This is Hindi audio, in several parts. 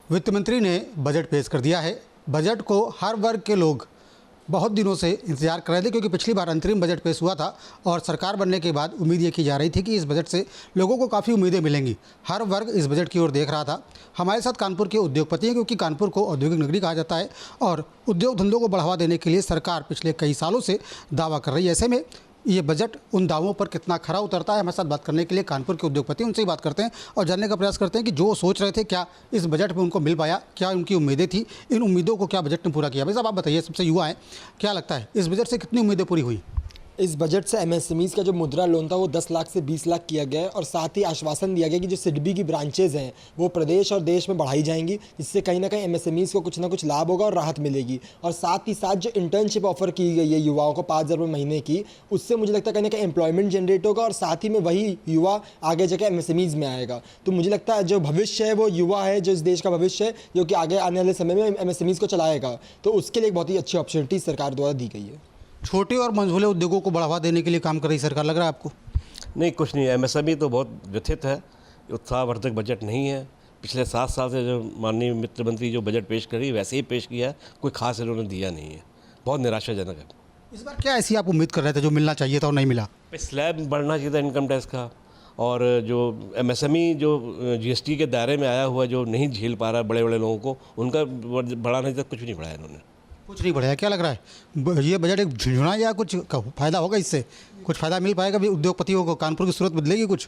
वित्त मंत्री ने बजट पेश कर दिया है। बजट को हर वर्ग के लोग बहुत दिनों से इंतजार कर रहे थे, क्योंकि पिछली बार अंतरिम बजट पेश हुआ था और सरकार बनने के बाद उम्मीद ये की जा रही थी कि इस बजट से लोगों को काफ़ी उम्मीदें मिलेंगी। हर वर्ग इस बजट की ओर देख रहा था। हमारे साथ कानपुर के उद्योगपति हैं, क्योंकि कानपुर को औद्योगिक नगरी कहा जाता है और उद्योग धंधों को बढ़ावा देने के लिए सरकार पिछले कई सालों से दावा कर रही है। ऐसे में ये बजट उन दावों पर कितना खरा उतरता है, हमारे साथ बात करने के लिए कानपुर के उद्योगपति, उनसे ही बात करते हैं और जानने का प्रयास करते हैं कि जो सोच रहे थे क्या इस बजट में उनको मिल पाया, क्या उनकी उम्मीदें थी, इन उम्मीदों को क्या बजट ने पूरा किया। भाई साहब, आप बताइए, सबसे युवा हैं, क्या लगता है इस बजट से कितनी उम्मीदें पूरी हुई? इस बजट से एमएसएमईज़ का जो मुद्रा लोन था वो 10 लाख से 20 लाख किया गया है और साथ ही आश्वासन दिया गया कि जो सिडबी की ब्रांचेज़ हैं वो प्रदेश और देश में बढ़ाई जाएंगी, जिससे कहीं ना कहीं एमएसएमईज़ को कुछ ना कुछ लाभ होगा और राहत मिलेगी। और साथ ही साथ जो इंटर्नशिप ऑफर की गई है युवाओं को 5,000 रुपये महीने की, उससे मुझे लगता है कहीं ना कहीं एम्प्लॉयमेंट जनरेट होगा और साथ ही में वही युवा आगे जाकर एमएसएमईज़ में आएगा। तो मुझे लगता है जो भविष्य है वो युवा है, जो इस देश का भविष्य है, जो कि आगे आने वाले समय में एमएसएमईज़ को चलाएगा। तो उसके लिए एक बहुत ही अच्छी अपॉर्चुनिटी सरकार द्वारा दी गई है। छोटे और मंझोले उद्योगों को बढ़ावा देने के लिए काम कर रही सरकार, लग रहा है आपको? नहीं, कुछ नहीं। एमएसएमई तो बहुत व्यथित है, उत्साहवर्धक बजट नहीं है। पिछले 7 साल से जो माननीय वित्त मंत्री जो बजट पेश करी वैसे ही पेश किया है, कोई खास इन्होंने दिया नहीं है। बहुत निराशाजनक है। इस बार क्या ऐसी आप उम्मीद कर रहे थे जो मिलना चाहिए था और नहीं मिला? स्लैब बढ़ना चाहिए था इनकम टैक्स का, और जो एमएसएमई जो जीएसटी के दायरे में आया हुआ जो नहीं झेल पा रहा बड़े बड़े लोगों को, उनका बढ़ाने तक कुछ नहीं बढ़ाया इन्होंने। कुछ नहीं बढ़ाया। क्या लग रहा है ये बजट एक झुंझुना या कुछ फ़ायदा होगा इससे? कुछ फ़ायदा मिल पाएगा भी उद्योगपतियों को? कानपुर की सूरत बदलेगी कुछ?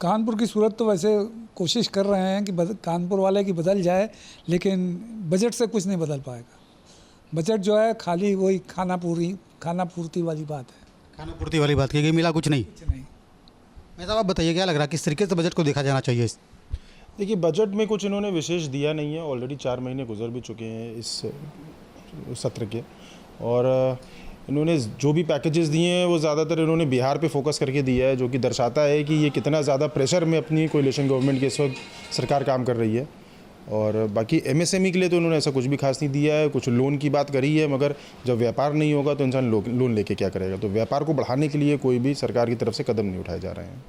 कानपुर की सूरत तो वैसे कोशिश कर रहे हैं कि कानपुर वाले की बदल जाए, लेकिन बजट से कुछ नहीं बदल पाएगा। बजट जो है खाली वही खाना पूर्ति वाली बात है। खाना पूर्ति वाली बात की गई, मिला कुछ नहीं। मैं साहब, आप बताइए क्या लग रहा है, किस तरीके से बजट को देखा जाना चाहिए? देखिए, बजट में कुछ इन्होंने विशेष दिया नहीं है। ऑलरेडी 4 महीने गुजर भी चुके हैं इस सत्र के, और इन्होंने जो भी पैकेजेस दिए हैं वो ज़्यादातर इन्होंने बिहार पे फोकस करके दिया है, जो कि दर्शाता है कि ये कितना ज़्यादा प्रेशर में अपनी कोalition गवर्नमेंट के इस वक्त सरकार काम कर रही है। और बाकी एमएसएमई के लिए तो उन्होंने ऐसा कुछ भी खास नहीं दिया है। कुछ लोन की बात करी है, मगर जब व्यापार नहीं होगा तो इंसान लोन लेके क्या करेगा। तो व्यापार को बढ़ाने के लिए कोई भी सरकार की तरफ से कदम नहीं उठाए जा रहे हैं।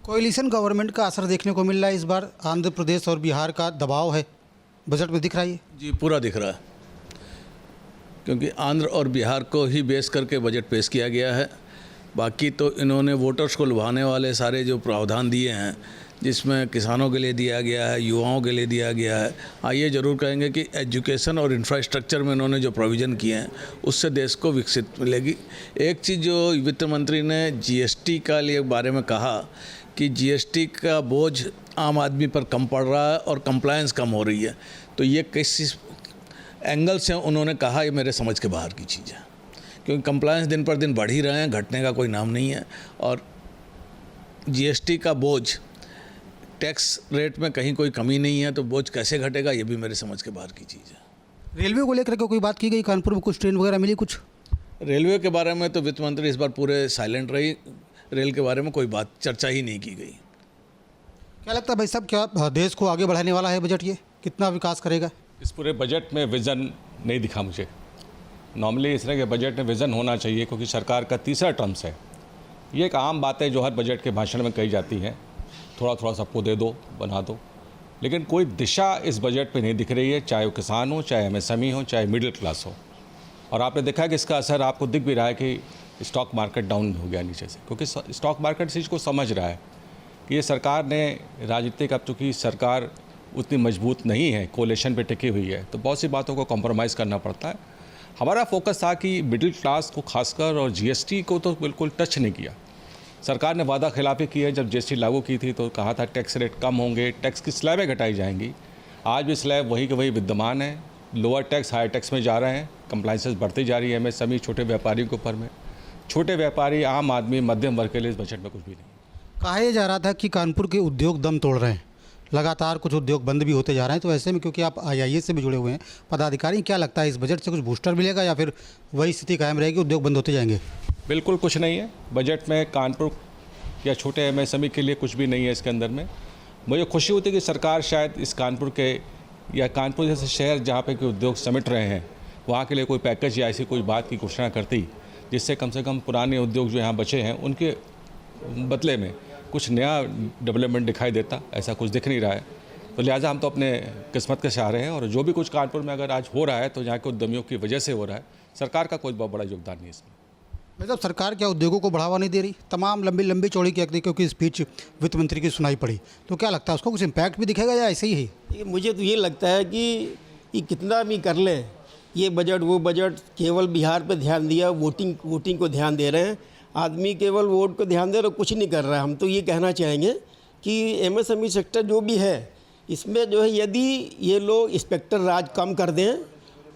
कोएलिशन गवर्नमेंट का असर देखने को मिल रहा है इस बार। आंध्र प्रदेश और बिहार का दबाव है बजट में, दिख रहा है? जी, पूरा दिख रहा है, क्योंकि आंध्र और बिहार को ही बेस करके बजट पेश किया गया है। बाकी तो इन्होंने वोटर्स को लुभाने वाले सारे जो प्रावधान दिए हैं, जिसमें किसानों के लिए दिया गया है, युवाओं के लिए दिया गया है। हाँ, ये ज़रूर कहेंगे कि एजुकेशन और इंफ्रास्ट्रक्चर में इन्होंने जो प्रोविज़न किए हैं उससे देश को विकसित मिलेगी। एक चीज़ जो वित्त मंत्री ने जीएसटी का लिए बारे में कहा कि जीएसटी का बोझ आम आदमी पर कम पड़ रहा है और कंप्लायंस कम हो रही है, तो ये किस एंगल से उन्होंने कहा, ये मेरे समझ के बाहर की चीज़ है। क्योंकि कंप्लायंस दिन पर दिन बढ़ ही रहे हैं, घटने का कोई नाम नहीं है। और जीएसटी का बोझ, टैक्स रेट में कहीं कोई कमी नहीं है, तो बोझ कैसे घटेगा, ये भी मेरे समझ के बाहर की चीज़ है। रेलवे को लेकर के कोई बात की गई? कानपुर में कुछ ट्रेन वगैरह मिली कुछ? रेलवे के बारे में तो वित्त मंत्री इस बार पूरे साइलेंट रही। रेल के बारे में कोई बात चर्चा ही नहीं की गई। क्या लगता है भाई साहब, क्या देश को आगे बढ़ाने वाला है बजट? ये कितना विकास करेगा? इस पूरे बजट में विज़न नहीं दिखा मुझे। नॉर्मली इस तरह के बजट में विज़न होना चाहिए, क्योंकि सरकार का तीसरा टर्म्स है। ये एक आम बात है जो हर बजट के भाषण में कही जाती है, थोड़ा थोड़ा सबको दे दो, बना दो, लेकिन कोई दिशा इस बजट पे नहीं दिख रही है, चाहे वो किसान हो, चाहे एमएसएमई हो, चाहे मिडिल क्लास हो। और आपने देखा है कि इसका असर आपको दिख भी रहा है कि स्टॉक मार्केट डाउन हो गया नीचे से, क्योंकि स्टॉक मार्केट इस चीज़ को समझ रहा है कि ये सरकार ने राजनीतिक, अब चूँकि सरकार उतनी मजबूत नहीं है, कोalition पे टिकी हुई है, तो बहुत सी बातों को कॉम्प्रोमाइज़ करना पड़ता है। हमारा फोकस था कि मिडिल क्लास को खासकर, और जीएसटी को तो बिल्कुल टच नहीं किया। सरकार ने वादा खिलाफी की है। जब जीएसटी लागू की थी तो कहा था टैक्स रेट कम होंगे, टैक्स की स्लैबें घटाई जाएंगी। आज भी स्लैब वही के वही विद्यमान है। लोअर टैक्स हायर टैक्स में जा रहे हैं, कंप्लाइंसेस बढ़ती जा रही है एमएसएमई, छोटे व्यापारियों के ऊपर में। छोटे व्यापारी, आम आदमी, मध्यम वर्ग के लिए इस बजट में कुछ भी नहीं। कहा यह जा रहा था कि कानपुर के उद्योग दम तोड़ रहे हैं, लगातार कुछ उद्योग बंद भी होते जा रहे हैं। तो ऐसे में, क्योंकि आप आईआईए से भी जुड़े हुए हैं पदाधिकारी, क्या लगता है इस बजट से कुछ बूस्टर मिलेगा या फिर वही स्थिति कायम रहेगी, उद्योग बंद होते जाएंगे? बिल्कुल कुछ नहीं है बजट में कानपुर या छोटे एमएसएमई के लिए, कुछ भी नहीं है इसके अंदर में। मुझे खुशी होती है कि सरकार शायद इस कानपुर के या कानपुर जैसे शहर जहाँ पे कि उद्योग समेट रहे हैं, वहाँ के लिए कोई पैकेज या ऐसी कोई बात की घोषणा करती, जिससे कम से कम पुराने उद्योग जो यहाँ बचे हैं उनके बदले में कुछ नया डेवलपमेंट दिखाई देता। ऐसा कुछ दिख नहीं रहा है। तो लिहाजा हम तो अपने किस्मत के सहारे हैं, और जो भी कुछ कानपुर में अगर आज हो रहा है तो यहाँ के उद्यमियों की वजह से हो रहा है, सरकार का कोई बहुत बड़ा योगदान नहीं है इसमें। मतलब सरकार क्या उद्योगों को बढ़ावा नहीं दे रही? तमाम लंबी लंबी चौड़ी क्योंकि स्पीच वित्त मंत्री की सुनाई पड़ी, तो क्या लगता है उसको कुछ इम्पैक्ट भी दिखेगा या ऐसे ही है? मुझे तो ये लगता है कि कितना भी कर लें, ये बजट वो बजट, केवल बिहार पे ध्यान दिया, वोटिंग को ध्यान दे रहे हैं। आदमी केवल वोट को ध्यान दे रहे, कुछ नहीं कर रहा है। हम तो ये कहना चाहेंगे कि MSME सेक्टर जो भी है, इसमें जो है यदि ये लोग इंस्पेक्टर राज कम कर दें,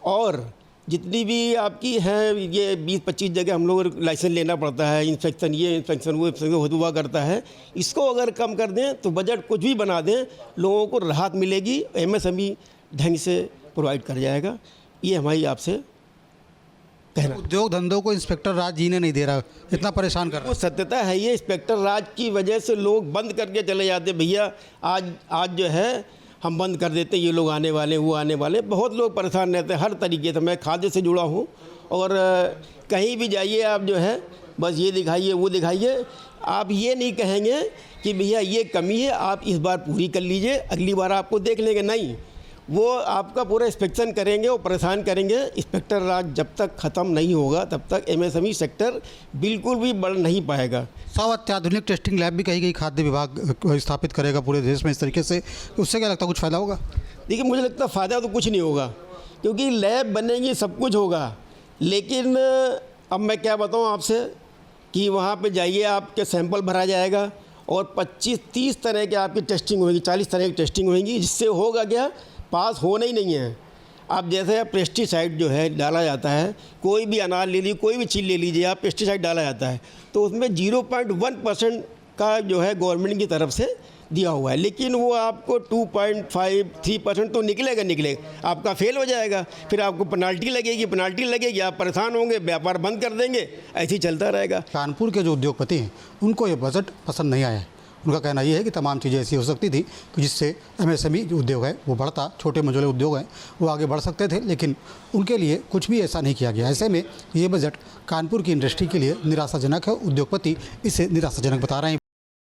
और जितनी भी आपकी हैं ये 20-25 जगह हम लोग लाइसेंस लेना पड़ता है, इंस्पेक्शन ये इंस्पेक्शन वो इंस्पेक्शन हुआ करता है, इसको अगर कम कर दें तो बजट कुछ भी बना दें, लोगों को राहत मिलेगी, MSME ढंग से प्रोवाइड कर जाएगा। ये हमारी आपसे कहना। उद्योग धंधों को इंस्पेक्टर राज जीने नहीं दे रहा, इतना परेशान कर रहा वो सत्यता है, ये इंस्पेक्टर राज की वजह से लोग बंद करके चले जाते, भैया आज जो है हम बंद कर देते, ये लोग आने वाले, वो आने वाले। बहुत लोग परेशान रहते हैं हर तरीके से। मैं खाद्य से जुड़ा हूँ, और कहीं भी जाइए आप जो है बस ये दिखाइए वो दिखाइए, आप ये नहीं कहेंगे कि भैया ये कमी है, आप इस बार पूरी कर लीजिए, अगली बार आपको देख लेंगे। नहीं, वो आपका पूरा इंस्पेक्शन करेंगे और परेशान करेंगे। इंस्पेक्टर राज जब तक ख़त्म नहीं होगा तब तक MSME सेक्टर बिल्कुल भी बढ़ नहीं पाएगा। 100 अत्याधुनिक टेस्टिंग लैब भी कही गई खाद्य विभाग स्थापित करेगा पूरे देश में इस तरीके से, उससे क्या लगता है कुछ फ़ायदा होगा? देखिए, मुझे लगता है फ़ायदा तो कुछ नहीं होगा, क्योंकि लैब बनेगी, सब कुछ होगा, लेकिन अब मैं क्या बताऊँ आपसे कि वहाँ पे जाइए, आपके सैंपल भरा जाएगा और 25-30 तरह के आपकी टेस्टिंग होगी, 40 तरह की टेस्टिंग होगी, जिससे होगा क्या, पास होना ही नहीं है। आप जैसे पेस्टिसाइड जो है डाला जाता है, कोई भी अनाज ले लीजिए, कोई भी चीज़ ले लीजिए, आप पेस्टिसाइड डाला जाता है तो उसमें 0.1% का जो है गवर्नमेंट की तरफ से दिया हुआ है, लेकिन वो आपको 2.5-3% तो निकलेगा, आपका फेल हो जाएगा, फिर आपको पेनाल्टी लगेगी, आप परेशान होंगे, व्यापार बंद कर देंगे, ऐसे ही चलता रहेगा। कानपुर के जो उद्योगपति हैं उनको ये बजट पसंद नहीं आया है। उनका कहना ये है कि तमाम चीज़ें ऐसी हो सकती थी कि जिससे MSME जो उद्योग है वो बढ़ता, छोटे मझोले उद्योग हैं वो आगे बढ़ सकते थे, लेकिन उनके लिए कुछ भी ऐसा नहीं किया गया। ऐसे में ये बजट कानपुर की इंडस्ट्री के लिए निराशाजनक है। उद्योगपति इसे निराशाजनक बता रहे हैं।